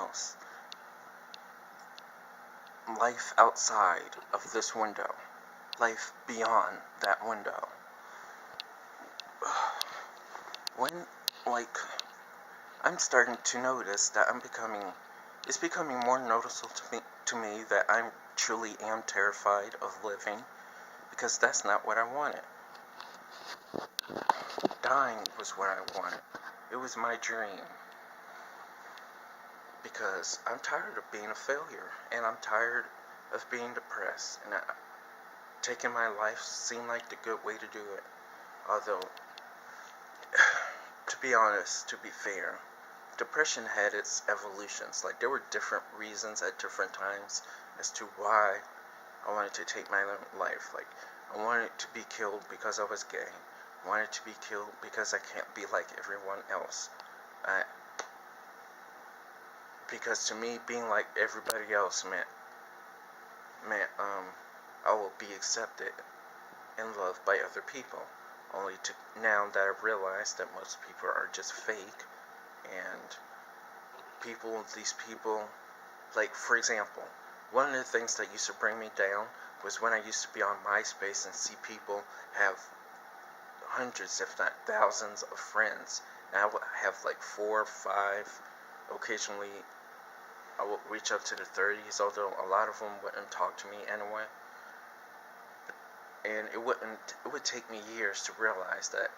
most. Life outside of this window. Life beyond that window. When, like, I'm starting to notice that it's becoming more noticeable to me that I truly am terrified of living, because that's not what I wanted. Dying was what I wanted. It was my dream. Because I'm tired of being a failure, and I'm tired of being depressed, and taking my life seemed like the good way to do it. Although, to be honest, to be fair, depression had its evolutions. Like, there were different reasons at different times as to why I wanted to take my life. Like, I wanted to be killed because I was gay. I wanted to be killed because I can't be like everyone else. Because to me, being like everybody else meant I will be accepted and loved by other people. Only to now that I've realized that most people are just fake, and these people, like, for example, one of the things that used to bring me down was when I used to be on MySpace and see people have hundreds, if not thousands, of friends, and I would have like 4 or 5. Occasionally I would reach up to the 30s, although a lot of them wouldn't talk to me anyway. And it would take me years to realize that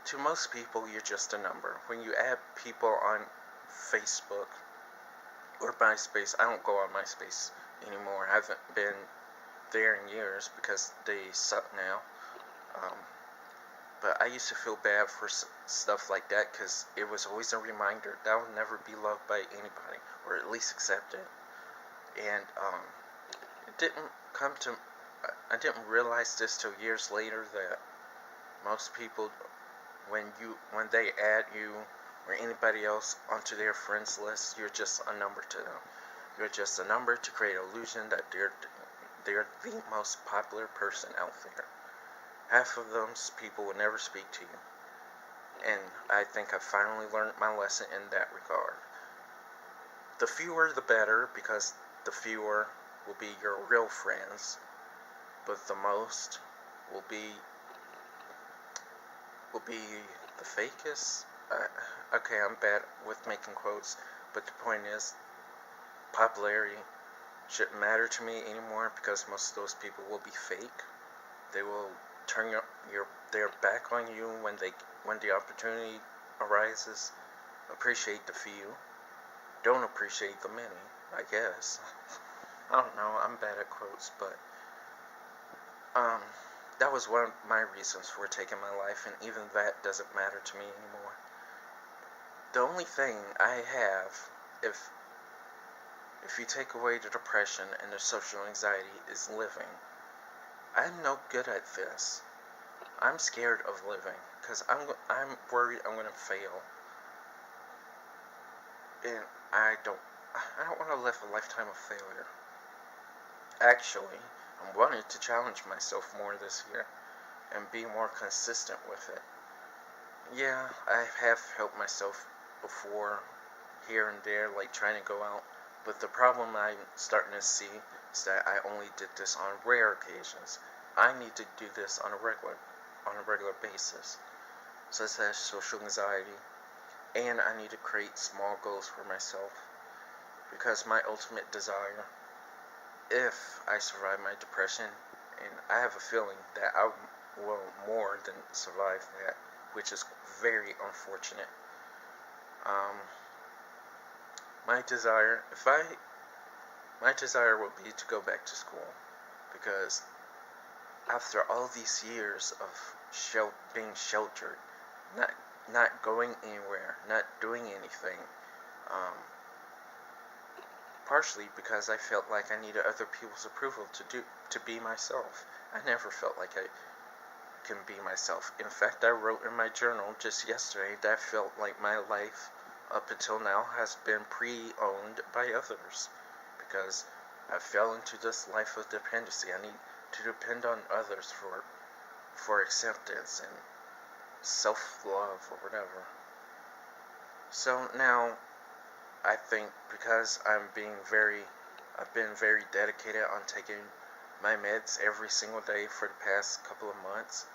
to most people you're just a number. When you add people on Facebook or MySpace, I don't go on MySpace anymore. I haven't been there in years because they suck now. But I used to feel bad for stuff like that, because it was always a reminder that I would never be loved by anybody, or at least accepted. And it didn't come to, I didn't realize this till years later, that most people, when they add you or anybody else onto their friends list, you're just a number to them. You're just a number to create an illusion that they're the most popular person out there. Half of those people will never speak to you. And I think I finally learned my lesson in that regard. The fewer the better, because the fewer will be your real friends, but the most will be the fakest. Okay, I'm bad with making quotes, but the point is, popularity shouldn't matter to me anymore, because most of those people will be fake. They will turn their back on you when the opportunity arises. Appreciate the few. Don't appreciate the many, I guess. I don't know, I'm bad at quotes, but that was one of my reasons for taking my life, and even that doesn't matter to me anymore. The only thing I have, if you take away the depression and the social anxiety, is living. I'm no good at this. I'm scared of living, because I'm worried I'm gonna fail, and I don't want to live a lifetime of failure. Actually, I'm wanting to challenge myself more this year and be more consistent with it. Yeah, I have helped myself before, here and there, like trying to go out, but the problem I'm starting to see is that I only did this on rare occasions. I need to do this on a regular basis, such as social anxiety, and I need to create small goals for myself, because my ultimate desire, if I survive my depression, and I have a feeling that I will more than survive that, which is very unfortunate. My desire would be to go back to school, because after all these years of being sheltered, not going anywhere, not doing anything, partially because I felt like I needed other people's approval to be myself. I never felt like I can be myself. In fact, I wrote in my journal just yesterday that I felt like my life up until now has been pre-owned by others, because I fell into this life of dependency. I need to depend on others for acceptance and self-love or whatever. So now, I think because I've been very dedicated on taking my meds every single day for the past couple of months.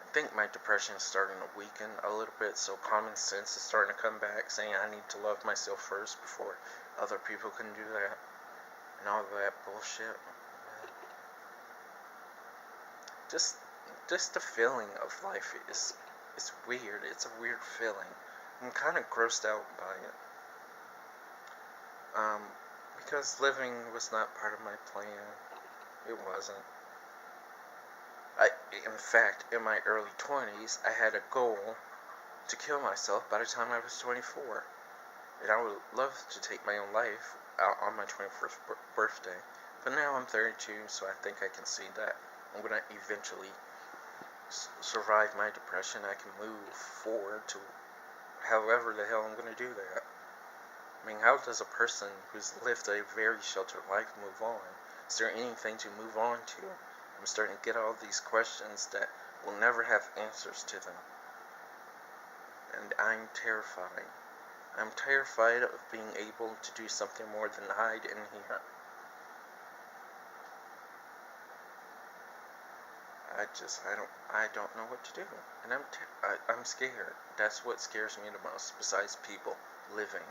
I think my depression is starting to weaken a little bit, so common sense is starting to come back, saying I need to love myself first before other people can do that, and all that bullshit. Just, just the feeling of life is, it's weird. It's a weird feeling. I'm kind of grossed out by it. Um, because living was not part of my plan. It wasn't. In fact, in my early 20s, I had a goal to kill myself by the time I was 24. And I would love to take my own life out on my 21st birthday. But now I'm 32, so I think I can see that I'm going to eventually survive my depression. I can move forward to however the hell I'm going to do that. I mean, how does a person who's lived a very sheltered life move on? Is there anything to move on to? I'm starting to get all these questions that will never have answers to them. And I'm terrified. I'm terrified of being able to do something more than hide in here. I don't know what to do. And I'm scared. That's what scares me the most, besides people living.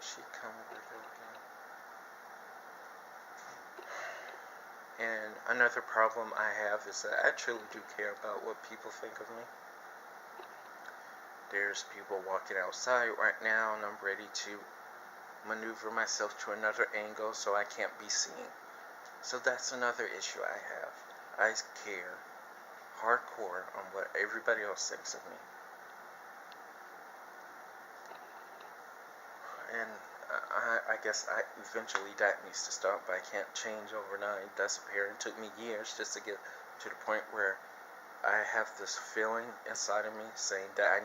She come over here again. And another problem I have is that I truly do care about what people think of me. There's people walking outside right now, and I'm ready to maneuver myself to another angle so I can't be seen. So that's another issue I have. I care hardcore on what everybody else thinks of me. And I guess eventually that needs to stop, but I can't change overnight. That's apparent. It took me years just to get to the point where I have this feeling inside of me saying that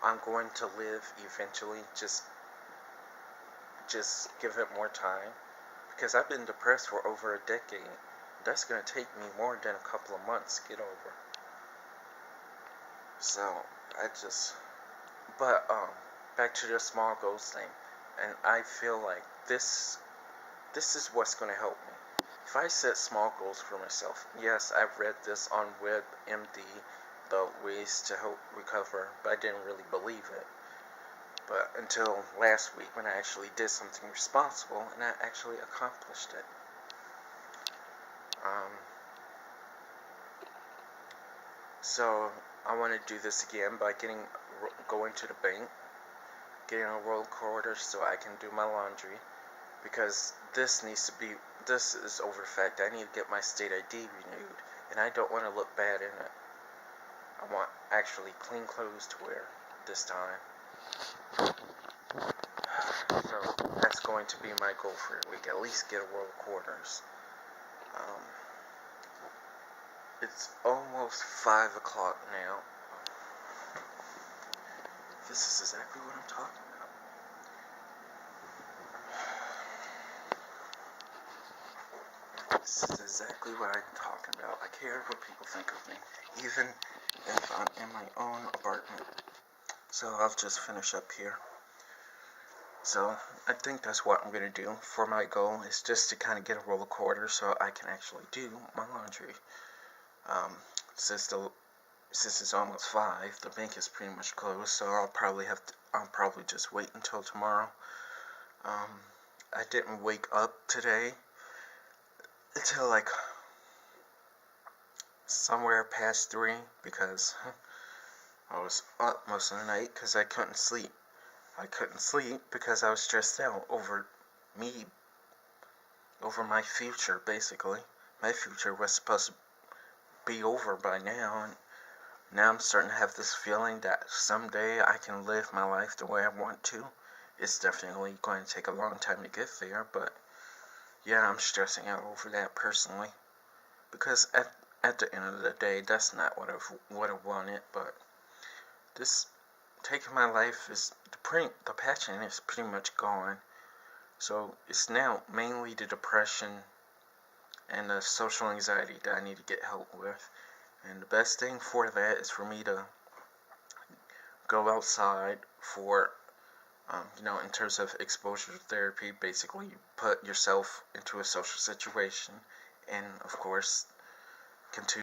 I'm going to live eventually. Just give it more time. Because I've been depressed for over a decade. That's going to take me more than a couple of months to get over. So, but, back to the small goals thing. And I feel like this is what's going to help me. If I set small goals for myself, yes, I've read this on WebMD, the ways to help recover, but I didn't really believe it. But until last week when I actually did something responsible and I actually accomplished it. So I want to do this again by going to the bank, getting a roll quarter so I can do my laundry, because this is over the fact I need to get my state ID renewed, and I don't want to look bad in it. I want actually clean clothes to wear this time. So that's going to be my goal for the week, at least get a roll of quarters. It's almost 5 o'clock now. This is exactly what I'm talking about. This is exactly what I'm talking about. I care what people think of me, even if I'm in my own apartment. So I'll just finish up here. So I think that's what I'm going to do for my goal, is just to kind of get a roll of quarters so I can actually do my laundry. Since it's almost 5, the bank is pretty much closed, so I'll probably just wait until tomorrow. I didn't wake up today until like somewhere past 3 because I was up most of the night because I couldn't sleep. I couldn't sleep because I was stressed out over my future, basically. My future was supposed to be over by now, and now I'm starting to have this feeling that someday I can live my life the way I want to. It's definitely going to take a long time to get there, but yeah, I'm stressing out over that personally. Because at the end of the day, that's not what I wanted, but this taking my life the passion is pretty much gone. So it's now mainly the depression and the social anxiety that I need to get help with. And the best thing for that is for me to go outside for, in terms of exposure therapy. Basically, you put yourself into a social situation, and of course, continue